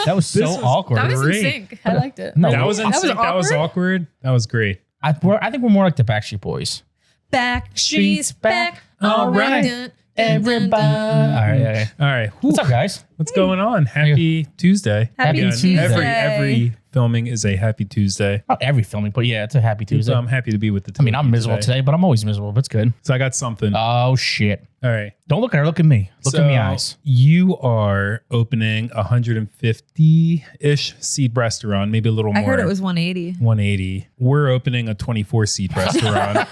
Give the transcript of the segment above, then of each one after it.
That was so awkward. That was Great. in sync. I liked it. No, That was in sync. That was awkward. That was great. I think we're more like the Backstreet Boys. Back, she's back. All right. Dun, Everybody. All right. All right. What's up, guys? What's going on? Happy Tuesday. Happy Again, Tuesday. Every filming is a happy Tuesday. Not every filming, but yeah, it's a happy Tuesday. So I'm happy to be with the two. I mean, I'm miserable today, but I'm always miserable. But it's good. So I got something. Oh, shit. All right. Don't look at her. Look at me. Look in the eyes. You are opening a 150-ish seat restaurant, maybe a little more. I heard it was 180. 180. We're opening a 24-seat restaurant.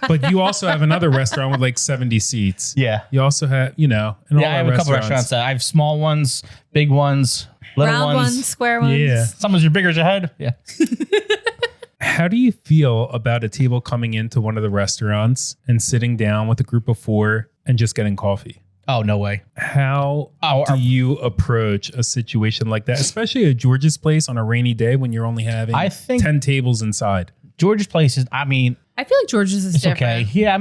But you also have another restaurant with like 70 seats. Yeah. You also have, and all I have a couple restaurants. I have small ones, big ones, little Round ones, square ones. Yeah. Some of your bigger your head. Yeah. How do you feel about a table coming into one of the restaurants and sitting down with a group of 4 and just getting coffee? Oh, no way. How do you approach a situation like that, especially at George's Place on a rainy day when you're only having 10 tables inside? George's Place is, I feel like George's is different. okay. Yeah,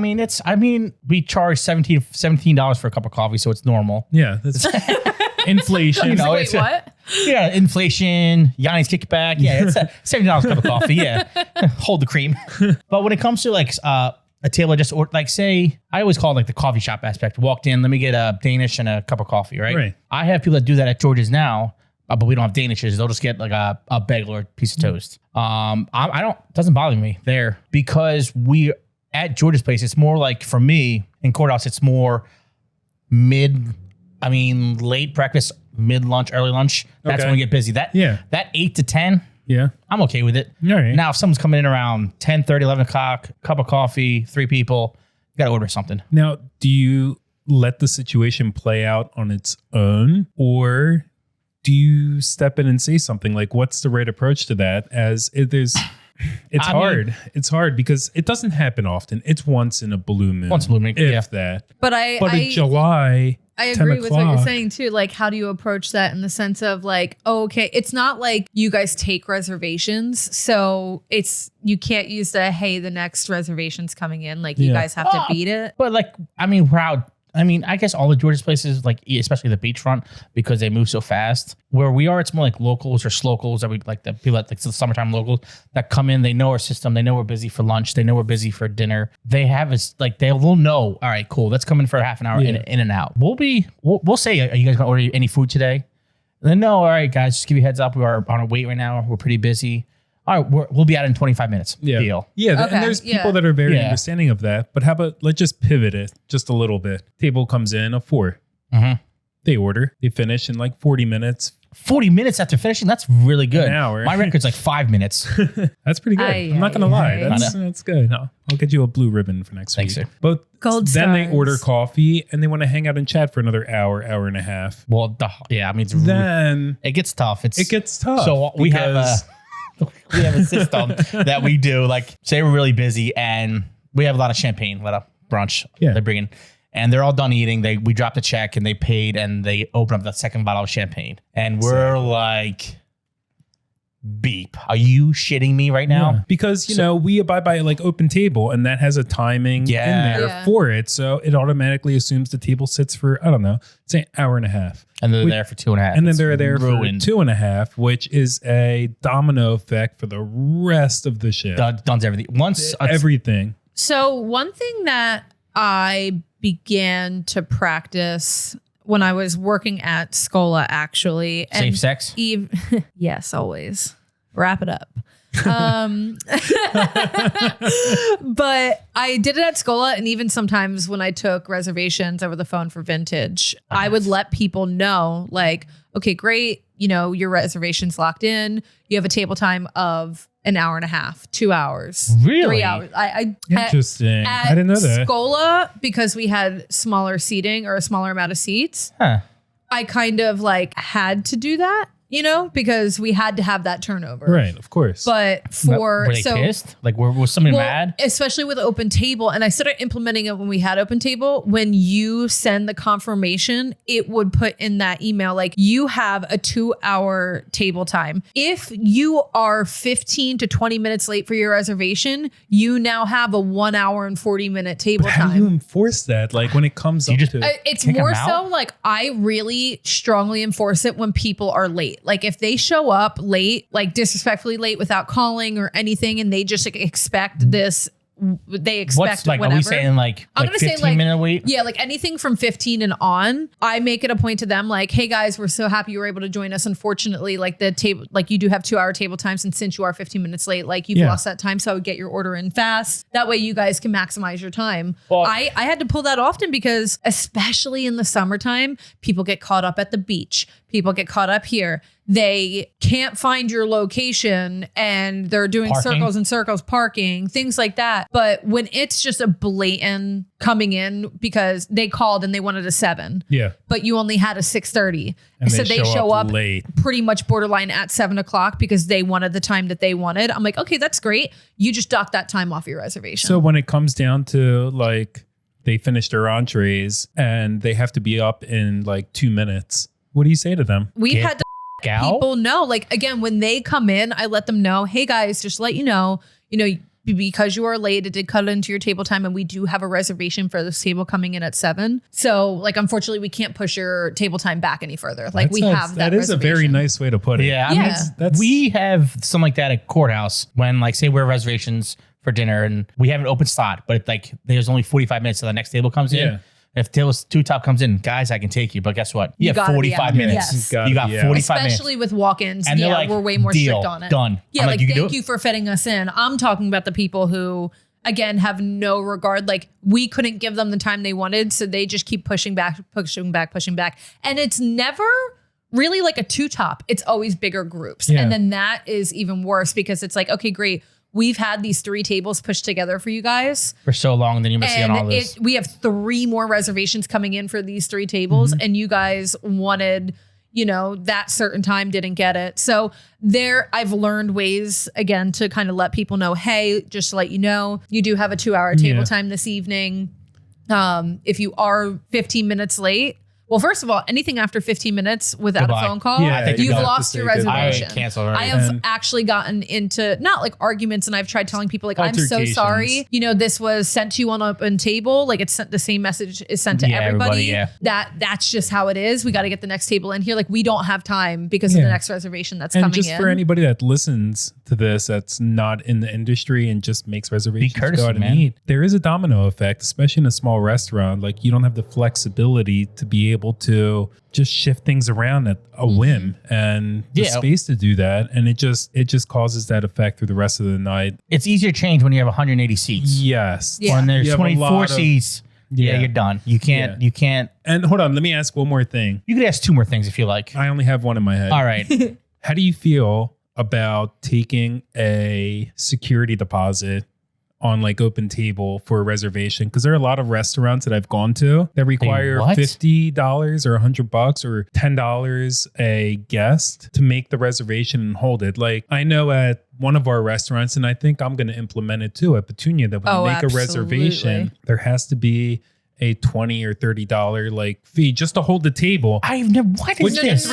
we charge $17 for a cup of coffee, so it's normal. Yeah, that's inflation. Wait, what? Yeah, inflation, Yanni's kickback. Yeah, it's a $70 cup of coffee. Yeah, hold the cream. But when it comes to like a table, say, I always call it like the coffee shop aspect. Walked in, let me get a Danish and a cup of coffee, right? Right. I have people that do that at George's now, but we don't have Danishes. They'll just get like a bagel or a piece of toast. Doesn't bother me there because we at George's Place, it's more like for me in Courthouse, it's more late breakfast, mid lunch, early lunch. That's when we get busy. That 8 to 10. Yeah. I'm okay with it. All right. Now, if someone's coming in around 10:30, 11 o'clock, cup of coffee, 3 people, you got to order something. Now, do you let the situation play out on its own, or do you step in and say something? Like, what's the right approach to that? It's hard because it doesn't happen often. It's once in a blue moon. If that. But in July, I agree with what you're o'clock. saying too. Like, how do you approach that in the sense of like, oh, okay, it's not like you guys take reservations, so you can't use the next reservation's coming in. Like, you guys have to beat it. But I guess all the George's places, like especially the beachfront, because they move so fast. Where we are, it's more like locals or slocals that we like the people that like the summertime locals that come in. They know our system. They know we're busy for lunch. They know we're busy for dinner. They have us like they will know. All right, cool. Let's come in for half an hour in and out. We'll say, are you guys gonna order any food today? And then no, all right, guys, just give you a heads up. We are on a wait right now. We're pretty busy. All right, we'll be out in 25 minutes. Yeah. Deal. Yeah, and there's people that are very understanding of that. But how about let's just pivot it just a little bit. Table comes in of 4. Mm-hmm. They order. They finish in like 40 minutes. 40 minutes after finishing? That's really good. An hour. My record's like 5 minutes. That's pretty good. I'm not going to lie. That's good. No, I'll get you a blue ribbon for next week. Thanks, sir. But Gold then stars. they order coffee and they want to hang out and chat for another hour and a half. Well, Then it gets tough. It gets tough. So we have a system that we do. Like, say we're really busy and we have a lot of champagne, a lot of brunch. Yeah. They bring in, and they're all done eating. We dropped a check and they paid, and they open up the second bottle of champagne, and we're like, beep. Are you shitting me right now? Yeah. Because, we abide by like OpenTable, and that has a timing in there for it. So it automatically assumes the table sits for, I don't know, say an hour and a half. And they're there for 2.5. And then they're there for 2.5, which is a domino effect for the rest of the shit. Does everything. Everything. So one thing that I began to practice when I was working at Scola, actually. Safe sex? Yes, always. Wrap it up. But I did it at Scola, and even sometimes when I took reservations over the phone for vintage, I would let people know, like, okay, great, your reservation's locked in. You have a table time of an hour and a half, 2 hours, really? 3 hours. Interesting. I didn't know that. Scola, because we had smaller seating or a smaller amount of seats, Huh. I kind of like had to do that. because we had to have that turnover. Right, of course. But Were they pissed? Like, was somebody mad? Especially with OpenTable. And I started implementing it when we had OpenTable. When you send the confirmation, it would put in that email, like, you have a 2-hour table time. If you are 15 to 20 minutes late for your reservation, you now have a 1 hour and 40-minute table How time. do you enforce that? Like, when it comes up to It's kick 'em more out? so like I really strongly enforce it when people are late. Like if they show up late, like disrespectfully late without calling or anything, and they just expect this, they expect What's like? whatever. Are we saying like I'm gonna say 15-minute wait? Yeah, like anything from 15 and on, I make it a point to them like, hey guys, we're so happy you were able to join us. Unfortunately, like the table, like you do have 2-hour table times, and since you are 15 minutes late, like you've lost that time. So I would get your order in fast. That way you guys can maximize your time. Well, I had to pull that often because especially in the summertime, people get caught up at the beach. People get caught up here. They can't find your location and they're doing circles and circles, parking, things like that. But when it's just a blatant coming in because they called and they wanted a 7, but you only had a 6:30. and so they show up late. pretty much borderline at 7 o'clock because they wanted the time that they wanted. I'm like, okay, that's great. You just dock that time off your reservation. So when it comes down to like they finish their entrees and they have to be up in like 2 minutes, what do you say to them? We've had to people know, like, again, when they come in, I let them know, hey guys, just to let you know, because you are late, it did cut into your table time, and we do have a reservation for this table coming in at 7. So like, unfortunately, we can't push your table time back any further. Like that is a very nice way to put it. Yeah. I mean, we have something like that at courthouse when, like, say we're reservations for dinner and we have an open slot, but like there's only 45 minutes till the next table comes in. If tables 2 top comes in, guys, I can take you. But guess what? You have 45 minutes. Yes. You got 45 minutes. Especially with walk-ins. And they're like, we're way more deal, strict on it. Done. Yeah, I'm like you thank you for fitting us in. I'm talking about the people who, again, have no regard. Like we couldn't give them the time they wanted. So they just keep pushing back. And it's never really like a 2-top. It's always bigger groups. And then that is even worse because it's like, okay, great. We've had these 3 tables pushed together for you guys for so long. Then you must see on all this. We have 3 more reservations coming in for these 3 tables, and you guys wanted, that certain time, didn't get it. So I've learned ways again to kind of let people know, hey, just to let you know, you do have a 2-hour table time this evening. If you are 15 minutes late. Well, first of all, anything after 15 minutes without a phone call, you've lost your reservation. I have actually gotten into not like arguments, and I've tried telling people like, I'm so sorry. This was sent to you on OpenTable. Like it's sent, the same message is sent to everybody. That's just how it is. We got to get the next table in here. Like we don't have time because of the next reservation that's coming in. And just for anybody that listens to this, that's not in the industry and just makes reservations go out and eat, there is a domino effect, especially in a small restaurant. Like you don't have the flexibility to be able to just shift things around at a whim and the space to do that, and it just causes that effect through the rest of the night. It's easier to change when you have 180 seats. Yes. When there's 24 seats, you're done. You can't. And hold on, let me ask one more thing. You could ask 2 more things if you like. I only have one in my head. All right. How do you feel about taking a security deposit on like OpenTable for a reservation? Because there are a lot of restaurants that I've gone to that require $50 or $100 or $10 a guest to make the reservation and hold it. Like I know at one of our restaurants, and I think I'm going to implement it too at Petunia, that when you make a reservation, there has to be a $20 or $30 like fee just to hold the table. I've never. What is this?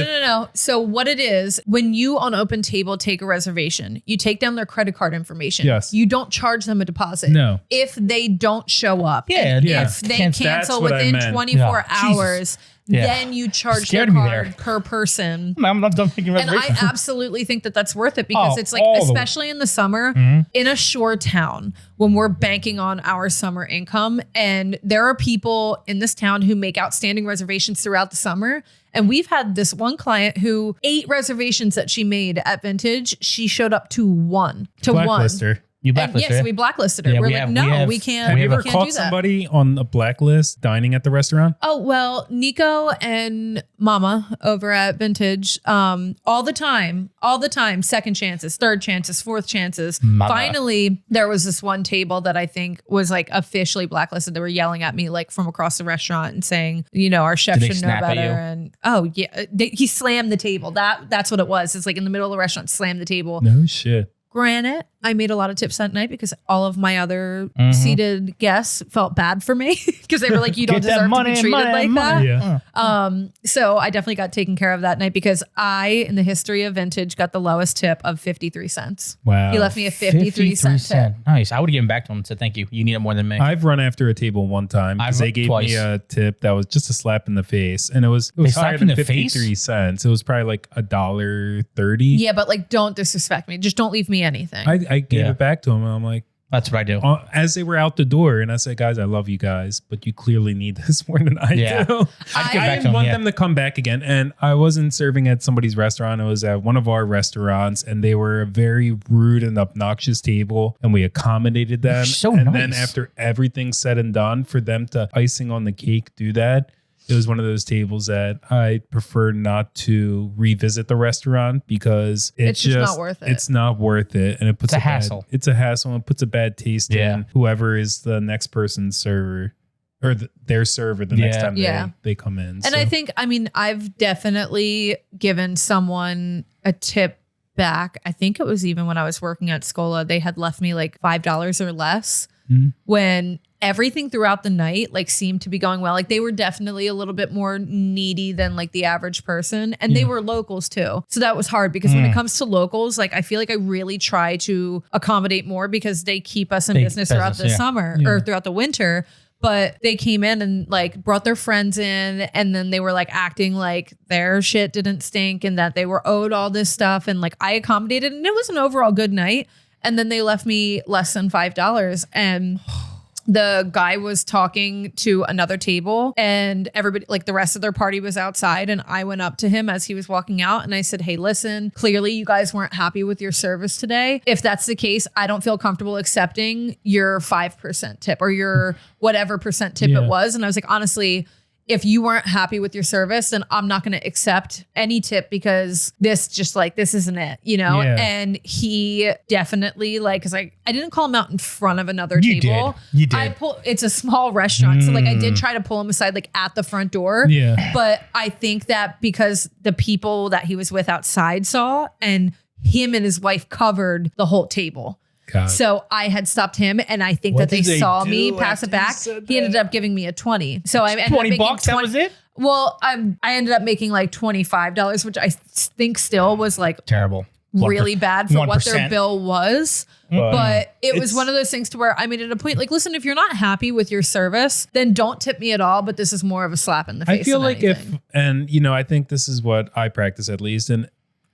No. So what it is, when you on OpenTable take a reservation, you take down their credit card information. Yes. You don't charge them a deposit. No. If they don't show up, if they cancel within 24 hours. Then you charge their card per person. I'm not done thinking And I absolutely think that that's worth it because it's like, especially in the summer, in a shore town, when we're banking on our summer income, and there are people in this town who make outstanding reservations throughout the summer. And we've had this one client who 8 reservations that she made at Vintage, she showed up to 1. Blacklister. You And blacklisted yes, her. we blacklisted her. Yeah, We're we like, have- no, we have- we can't. Have we you have ever can't caught do that. somebody on a blacklist dining at the restaurant? Oh, well, Nico and Mama over at Vintage, all the time, second chances, third chances, fourth chances. Mama. Finally, there was this one table that I think was like officially blacklisted. They were yelling at me like from across the restaurant and saying, you know, our chef Did they should know snap at better. you? And oh yeah, he slammed the table. That's what it was. It's like in the middle of the restaurant, slammed the table. No shit. Granted, I made a lot of tips that night because all of my other Mhm. seated guests felt bad for me because they were like, you don't Get that deserve money, to be treated money, like money. that. Yeah. So I definitely got taken care of that night because I, in the history of Vintage, got the lowest tip of 53 cents. Wow. He left me a 53 cent tip. Nice. I would have given back to him and said, thank you. You need it more than me. I've run after a table one time because I've they gave twice. me a tip that was just a slap in the face, and it was higher slapped you than in the face? 53 cents. It was probably like $1.30. Yeah, but like, don't disrespect me. Just don't leave me anything. I gave Yeah. it back to him, and I'm like, That's what I do. as they were out the door, and I said, guys, I love you guys, but you clearly need this more than I Yeah. do. I'd give I back I to didn't him. want Yeah. them to come back again. And I wasn't serving at somebody's restaurant. It was at one of our restaurants, and they were a very rude and obnoxious table, and we accommodated them. So and nice. then after everything's said and done, for them to icing on the cake do that, it was one of those tables that I prefer not to revisit the restaurant because It's just not worth it. It's not worth it. And it puts It's a hassle. It's a hassle and puts a bad taste Yeah. in whoever is the next person's server or their server the next Yeah. time Yeah. they come in. And So- I think, I mean, I've definitely given someone a tip back. I think it was even when I was working at Scola, they had left me like $5 or less Mhm. when everything throughout the night like seemed to be going well. Like they were definitely a little bit more needy than like the average person. And they were locals too. So that was hard because when it comes to locals, like I feel like I really try to accommodate more because they keep us in Big business throughout the business, yeah. summer or throughout the winter. But they came in and like brought their friends in, and then they were like acting like their shit didn't stink and that they were owed all this stuff. And like I accommodated, and it was an overall good night. And then they left me less than $5. And the guy was talking to another table, and everybody, like the rest of their party, was outside. And I went up to him as he was walking out, and I said, hey, listen, clearly you guys weren't happy with your service today. If that's the case, I don't feel comfortable accepting your 5% tip or your whatever percent tip Yeah. it was. And I was like, honestly, if you weren't happy with your service, then I'm not going to accept any tip because this isn't it, you know? Yeah. And he definitely like, cause I didn't call him out in front of another You table. did. You did. It's a small restaurant. So like I did try to pull him aside, like at the front door. Yeah. But I think that because the people that he was with outside saw, and him and his wife covered the whole table. God. So I had stopped him, and I think What that they did they saw do me pass after it you back. said He ended that? up giving me a 20. So I ended up $20 making that was it? Well, I ended up making like $25, which I think still was like Terrible. really bad for what their 1%. bill was. But it was It's- one of those things to where I made it a point, like, listen, if you're not happy with your service, then don't tip me at all. But this is more of a slap in the face. I feel than like anything. I think this is what I practice at least. And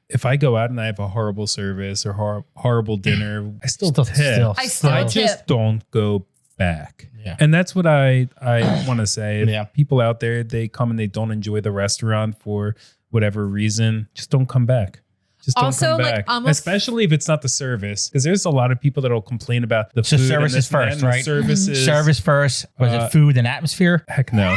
if I go out and I have a horrible service or horrible dinner, I still tip. I still I tip. just don't go back. Yeah. And that's what I want to say. If Yeah. people out there, they come and they don't enjoy the restaurant for whatever reason, just don't come back. Just don't Also, come like, back. I'm a Especially if it's not the service. Because there's a lot of people that'll complain about the So food. service and this is and that, first, and the right? Services. Service first. Was it food and atmosphere? Heck no.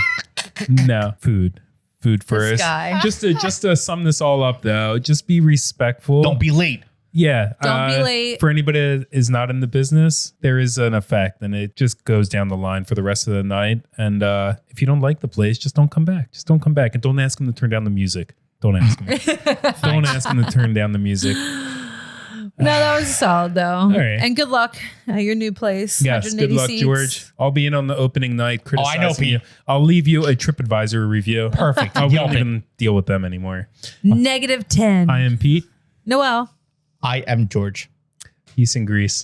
No. Food first. guy. Just to sum this all up though, just be respectful. Don't be late. Yeah. Don't be late. For anybody that is not in the business, there is an effect and it just goes down the line for the rest of the night. And if you don't like the place, just don't come back. Just don't come back. And don't ask them to turn down the music. Don't ask them. Don't ask them to turn down the music. No, that was solid though. right. And good luck at your new place. Yes. Good 180 luck, seats. George. I'll be in on the opening night criticizing know, Pete. you. I'll leave you a TripAdvisor review. Perfect. We Yelp don't it. even deal with them anymore. -10. I am Pete. Noelle. I am George. Peace and grease.